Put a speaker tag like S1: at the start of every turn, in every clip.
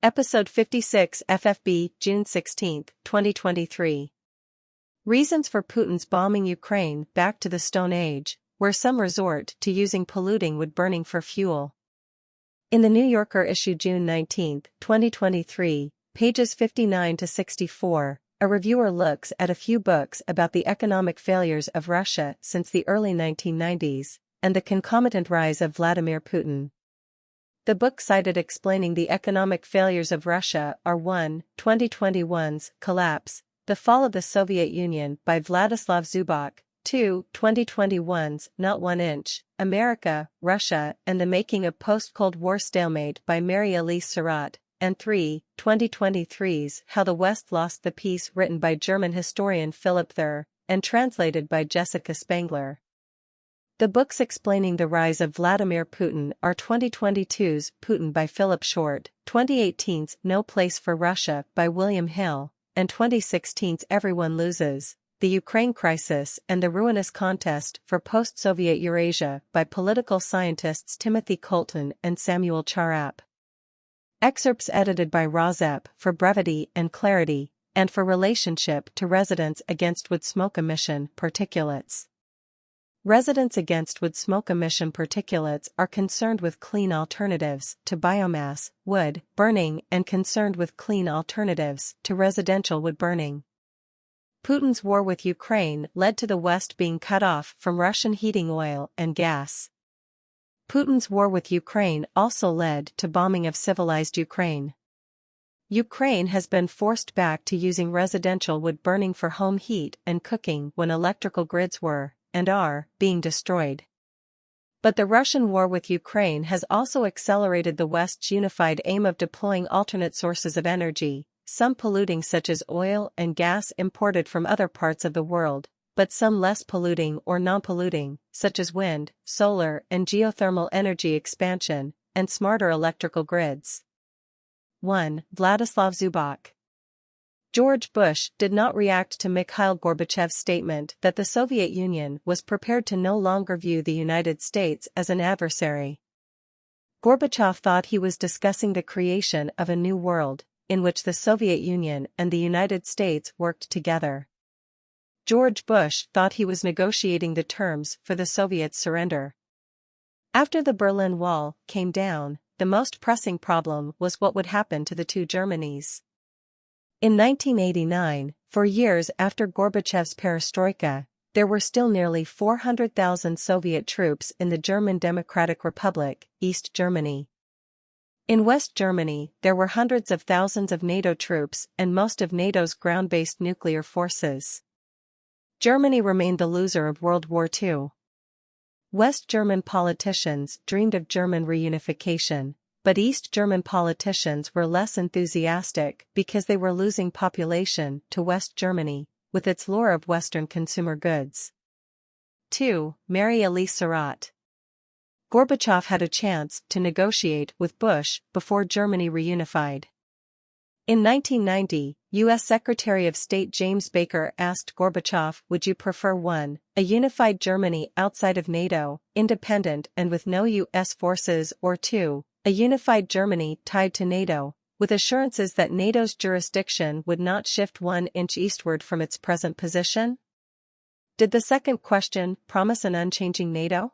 S1: Episode 56 FFB, June 16, 2023. Reasons for Putin's bombing Ukraine. Back to the Stone Age, where some resort to using polluting wood burning for fuel. In the New Yorker issue June 19, 2023, pages 59 to 64, a reviewer looks at a few books about the economic failures of Russia since the early 1990s, and the concomitant rise of Vladimir Putin. The book cited explaining the economic failures of Russia are 1. 2021's Collapse, The Fall of the Soviet Union by Vladislav Zubok, 2. 2021's Not 1 Inch, America, Russia, and the Making of Post-Cold War Stalemate by Mary-Elise Surratt, and 3. 2023's How the West Lost the Peace, written by German historian Philipp Thur, and translated by Jessica Spangler. The books explaining the rise of Vladimir Putin are 2022's Putin by Philip Short, 2018's No Place for Russia by William Hill, and 2016's Everyone Loses, The Ukraine Crisis and the Ruinous Contest for Post-Soviet Eurasia by political scientists Timothy Colton and Samuel Charap. Excerpts edited by Rozep for brevity and clarity, and for relationship to Residents Against Wood Smoke Emission Particulates. Residents Against Wood Smoke Emission Particulates are concerned with clean alternatives to biomass, wood, burning and concerned with clean alternatives to residential wood burning. Putin's war with Ukraine led to the West being cut off from Russian heating oil and gas. Putin's war with Ukraine also led to bombing of civilized Ukraine. Ukraine has been forced back to using residential wood burning for home heat and cooking when electrical grids were, and are, being destroyed. But the Russian war with Ukraine has also accelerated the West's unified aim of deploying alternate sources of energy, some polluting such as oil and gas imported from other parts of the world, but some less polluting or non-polluting, such as wind, solar and geothermal energy expansion, and smarter electrical grids. 1. Vladislav Zubok. George Bush did not react to Mikhail Gorbachev's statement that the Soviet Union was prepared to no longer view the United States as an adversary. Gorbachev thought he was discussing the creation of a new world, in which the Soviet Union and the United States worked together. George Bush thought he was negotiating the terms for the Soviets' surrender. After the Berlin Wall came down, the most pressing problem was what would happen to the two Germanys. In 1989, for years after Gorbachev's perestroika, there were still nearly 400,000 Soviet troops in the German Democratic Republic, East Germany. In West Germany, there were hundreds of thousands of NATO troops and most of NATO's ground-based nuclear forces. Germany remained the loser of World War II. West German politicians dreamed of German reunification, but East German politicians were less enthusiastic because they were losing population to West Germany, with its lure of Western consumer goods. 2. Mary-Elise Surratt. Gorbachev had a chance to negotiate with Bush before Germany reunified. In 1990, U.S. Secretary of State James Baker asked Gorbachev, "Would you prefer 1. a unified Germany outside of NATO, independent and with no U.S. forces, or 2. a unified Germany tied to NATO, with assurances that NATO's jurisdiction would not shift 1 inch eastward from its present position?" Did the second question promise an unchanging NATO?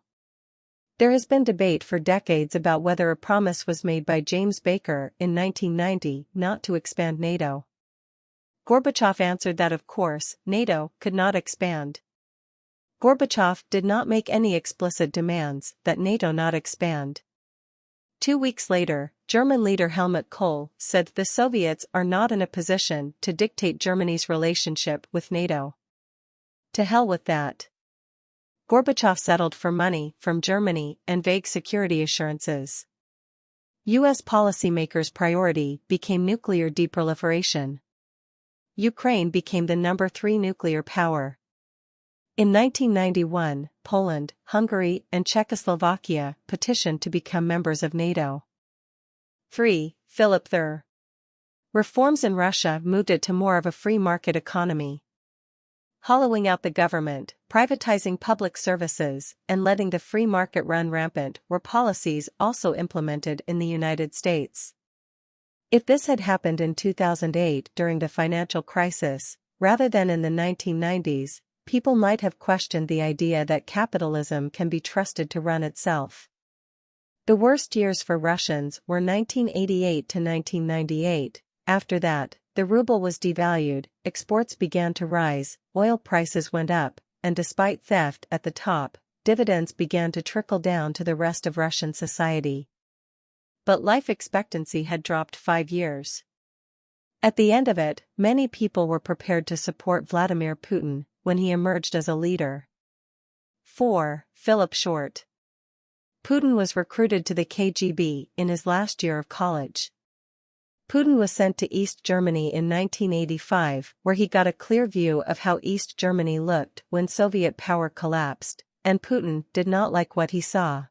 S1: There has been debate for decades about whether a promise was made by James Baker in 1990 not to expand NATO. Gorbachev answered that of course, NATO could not expand. Gorbachev did not make any explicit demands that NATO not expand. 2 weeks later, German leader Helmut Kohl said the Soviets are not in a position to dictate Germany's relationship with NATO. To hell with that. Gorbachev settled for money from Germany and vague security assurances. U.S. policymakers' priority became nuclear deproliferation. Ukraine became the number 3 nuclear power. In 1991, Poland, Hungary and Czechoslovakia petitioned to become members of NATO. 3. Philipp Thur. Reforms in Russia moved it to more of a free market economy. Hollowing out the government, privatizing public services, and letting the free market run rampant were policies also implemented in the United States. If this had happened in 2008 during the financial crisis, rather than in the 1990s, people might have questioned the idea that capitalism can be trusted to run itself. The worst years for Russians were 1988 to 1998. After that, the ruble was devalued, exports began to rise, oil prices went up, and despite theft at the top, dividends began to trickle down to the rest of Russian society. But life expectancy had dropped 5 years. At the end of it, many people were prepared to support Vladimir Putin when he emerged as a leader. 4. Philip Short. Putin was recruited to the KGB in his last year of college. Putin was sent to East Germany in 1985, where he got a clear view of how East Germany looked when Soviet power collapsed, and Putin did not like what he saw.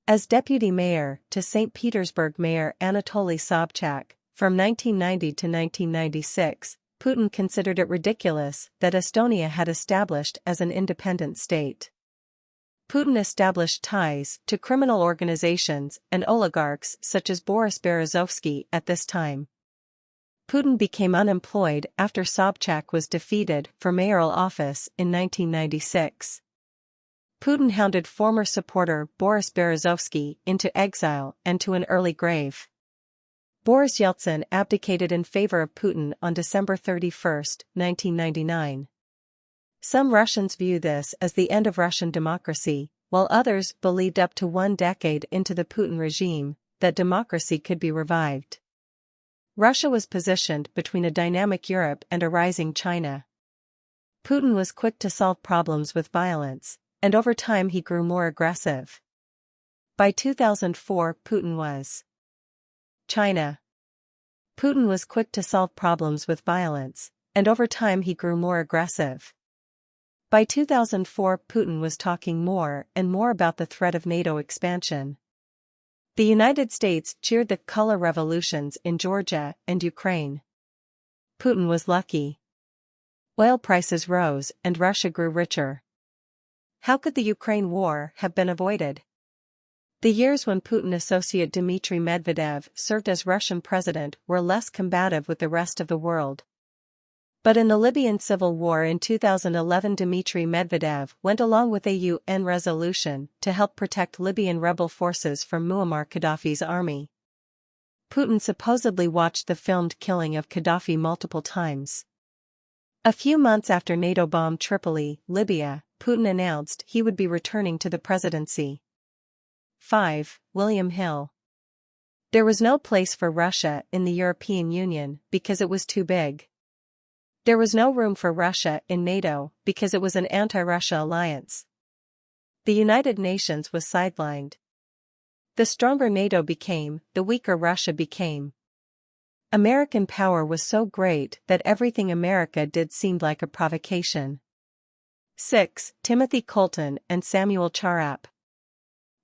S1: As deputy mayor to St. Petersburg Mayor Anatoly Sobchak, from 1990 to 1996, Putin considered it ridiculous that Estonia had established as an independent state. Putin established ties to criminal organizations and oligarchs such as Boris Berezovsky at this time. Putin became unemployed after Sobchak was defeated for mayoral office in 1996. Putin hounded former supporter Boris Berezovsky into exile and to an early grave. Boris Yeltsin abdicated in favor of Putin on December 31, 1999. Some Russians view this as the end of Russian democracy, while others believed up to 1 decade into the Putin regime that democracy could be revived. Russia was positioned between a dynamic Europe and a rising China. Putin was quick to solve problems with violence, and over time he grew more aggressive. By 2004, Putin was China. Putin was quick to solve problems with violence, and over time he grew more aggressive. By 2004, Putin was talking more and more about the threat of NATO expansion. The United States cheered the color revolutions in Georgia and Ukraine. Putin was lucky. Oil prices rose and Russia grew richer. How could the Ukraine war have been avoided? The years when Putin associate Dmitry Medvedev served as Russian president were less combative with the rest of the world. But in the Libyan civil war in 2011, Dmitry Medvedev went along with a UN resolution to help protect Libyan rebel forces from Muammar Gaddafi's army. Putin supposedly watched the filmed killing of Gaddafi multiple times. A few months after NATO bombed Tripoli, Libya, Putin announced he would be returning to the presidency. 5. William Hill. There was no place for Russia in the European Union because it was too big. There was no room for Russia in NATO because it was an anti-Russia alliance. The United Nations was sidelined. The stronger NATO became, the weaker Russia became. American power was so great that everything America did seemed like a provocation. 6. Timothy Colton and Samuel Charap.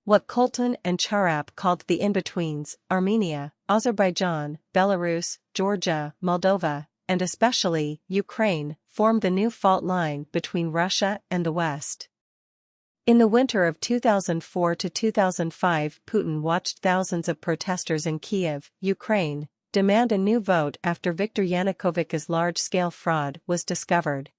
S1: What Colton and Charap called the in-betweens, Armenia, Azerbaijan, Belarus, Georgia, Moldova, and especially Ukraine, formed the new fault line between Russia and the West. In the winter of 2004 to 2005, Putin watched thousands of protesters in Kiev, Ukraine, demand a new vote after Viktor Yanukovych's large-scale fraud was discovered.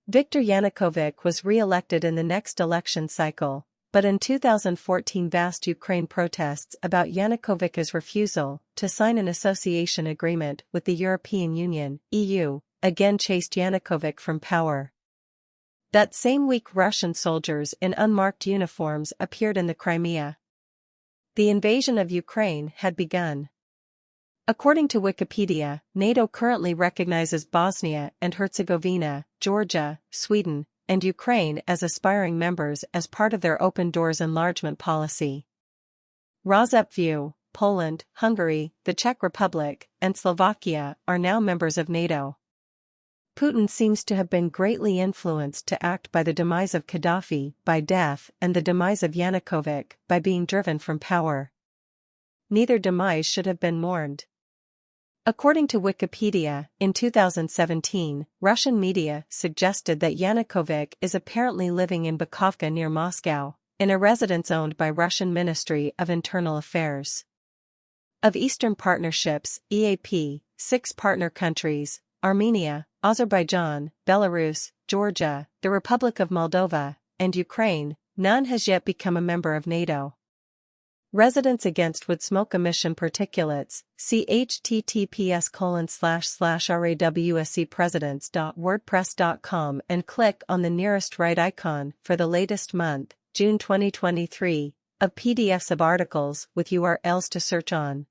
S1: Viktor Yanukovych was re-elected in the next election cycle, but in 2014 vast Ukraine protests about Yanukovych's refusal to sign an association agreement with the European Union (EU) again chased Yanukovych from power. That same week Russian soldiers in unmarked uniforms appeared in the Crimea. The invasion of Ukraine had begun. According to Wikipedia, NATO currently recognizes Bosnia and Herzegovina, Georgia, Sweden, and Ukraine as aspiring members as part of their open doors enlargement policy. Rozepview, Poland, Hungary, the Czech Republic, and Slovakia are now members of NATO. Putin seems to have been greatly influenced to act by the demise of Gaddafi by death and the demise of Yanukovych by being driven from power. Neither demise should have been mourned. According to Wikipedia, in 2017, Russian media suggested that Yanukovych is apparently living in Bukovka near Moscow, in a residence owned by Russian Ministry of Internal Affairs. Of Eastern Partnerships, EAP, 6 partner countries, Armenia, Azerbaijan, Belarus, Georgia, the Republic of Moldova, and Ukraine, none has yet become a member of NATO. Residents against wood smoke emission particulates, see https://rawscpresidents.wordpress.com and click on the nearest right icon for the latest month, June 2023, of PDFs of articles with URLs to search on.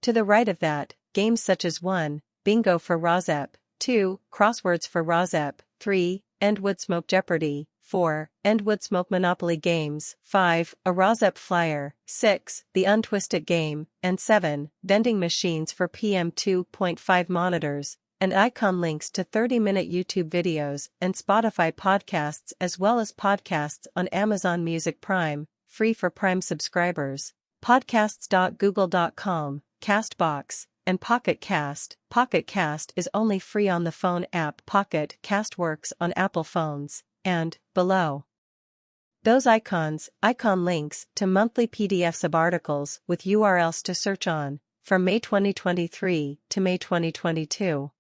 S1: To the right of that, games such as 1. Bingo for Rosep, 2. Crosswords for Rosep, 3. End Woodsmoke Jeopardy! 4. End Woodsmoke Monopoly Games, 5. A Rosep Flyer, 6. The Untwisted Game, and 7. Vending Machines for PM2.5 monitors, and icon links to 30-minute YouTube videos and Spotify podcasts as well as podcasts on Amazon Music Prime, free for Prime subscribers, podcasts.google.com, Castbox, and Pocket Cast. Pocket Cast is only free on the phone app. Pocket Cast works on Apple phones. And, below those icon links to monthly PDFs of articles with URLs to search on, from May 2023 to May 2022.